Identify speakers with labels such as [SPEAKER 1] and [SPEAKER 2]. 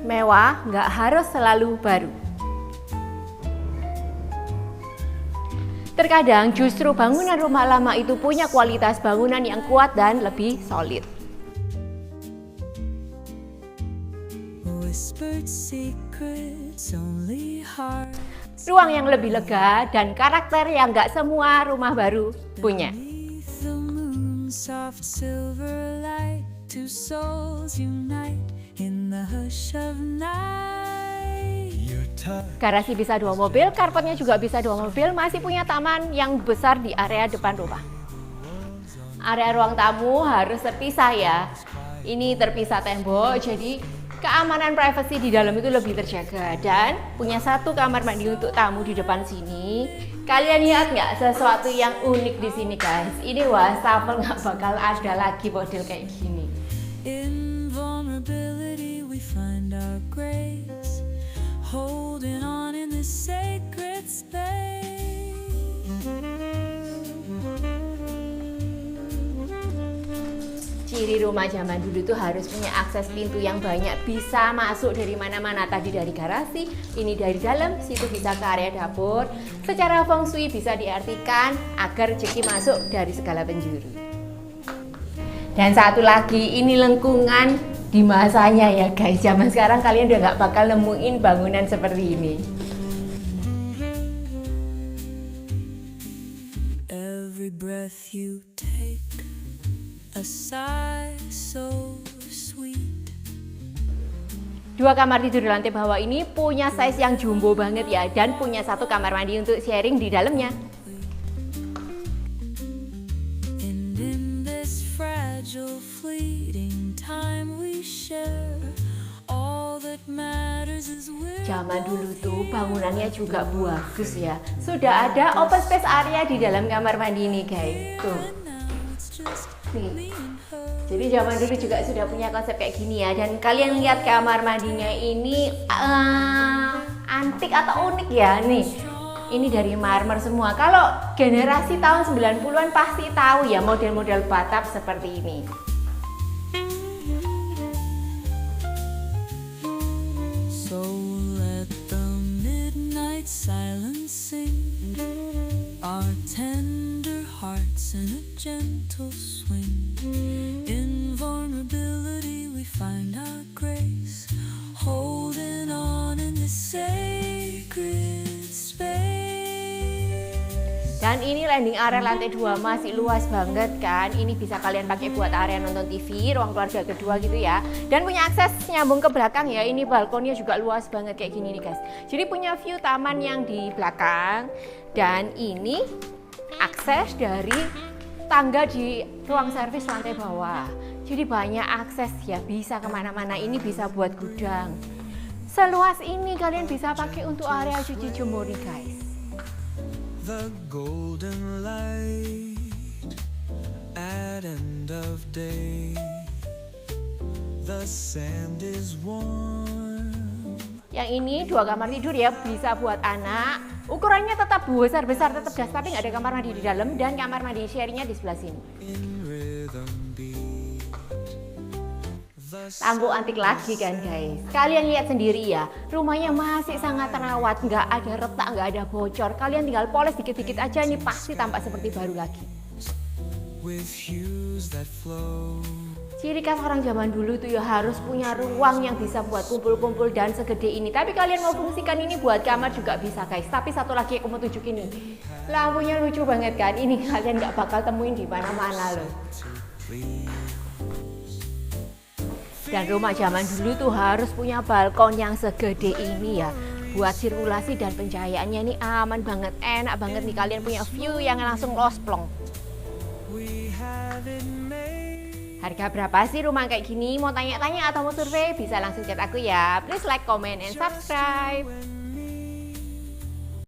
[SPEAKER 1] Mewah nggak harus selalu baru. Terkadang justru bangunan rumah lama itu punya kualitas bangunan yang kuat dan lebih solid. Ruang yang lebih lega dan karakter yang nggak semua rumah baru punya. Garasi bisa 2 mobil, karpetnya juga bisa 2 mobil, masih punya taman yang besar di area depan rumah. Area ruang tamu harus terpisah ya. Ini terpisah tembok, jadi keamanan privasi di dalam itu lebih terjaga. Dan punya 1 kamar mandi untuk tamu di depan sini. Kalian lihat nggak sesuatu yang unik di sini guys? Ini wastafel nggak bakal ada lagi model kayak gini. Holding on in this sacred space. Ciri rumah zaman dulu tuh harus punya akses pintu yang banyak, bisa masuk dari mana-mana. Tadi dari garasi, ini dari dalam, situ bisa ke area dapur. Secara feng shui bisa diartikan agar rezeki masuk dari segala penjuru. Dan satu lagi, ini lengkungan di masanya ya guys. Zaman sekarang kalian udah nggak bakal nemuin bangunan seperti ini. Every breath you take, a sigh so sweet. 2 kamar tidur di lantai bawah ini punya size yang jumbo banget ya, dan punya 1 kamar mandi untuk sharing di dalamnya. Zaman dulu tuh bangunannya juga bagus ya. Sudah ada open space area di dalam kamar mandi ini guys. Tuh. Nih. Jadi zaman dulu juga sudah punya konsep kayak gini ya. Dan kalian lihat kamar mandinya ini antik atau unik ya nih. Ini dari marmer semua. Kalau generasi tahun 90-an pasti tahu ya model-model bathtub seperti ini. Silencing our tender hearts in a gentle swing. In vulnerability we find our grace, holding on in this sacred space. Dan ini landing area lantai 2 masih luas banget kan. Ini bisa kalian pakai buat area nonton TV, ruang keluarga kedua gitu ya. Dan punya akses nyambung ke belakang ya. Ini balkonnya juga luas banget kayak gini nih guys. Jadi punya view taman yang di belakang. Dan ini akses dari tangga di ruang servis lantai bawah. Jadi banyak akses ya, bisa kemana-mana. Ini bisa buat gudang. Seluas ini kalian bisa pakai untuk area cuci jemur nih guys. The golden light at end of day. The sand is warm. Yang ini 2 kamar tidur ya, bisa buat anak. Ukurannya tetap besar-besar, tetap gas, tapi nggak ada kamar mandi di dalam, dan kamar mandi sharingnya di sebelah sini. Tangguh antik lagi kan guys. Kalian lihat sendiri ya, rumahnya masih sangat terawat, nggak ada retak, nggak ada bocor. Kalian tinggal poles dikit-dikit aja, nih pasti tampak seperti baru lagi. Ciri khas orang zaman dulu tuh ya harus punya ruang yang bisa buat kumpul-kumpul dan segede ini. Tapi kalian mau fungsikan ini buat kamar juga bisa guys. Tapi satu lagi aku mau tunjukin nih, lampunya lucu banget kan. Ini kalian nggak bakal temuin di mana-mana loh. Dan rumah zaman dulu tuh harus punya balkon yang segede ini ya. Buat sirkulasi dan pencahayaannya nih aman banget, enak banget nih. Kalian punya view yang langsung losplong. Harga berapa sih rumah kayak gini? Mau tanya-tanya atau mau survei? Bisa langsung chat aku ya. Please like, comment, and subscribe.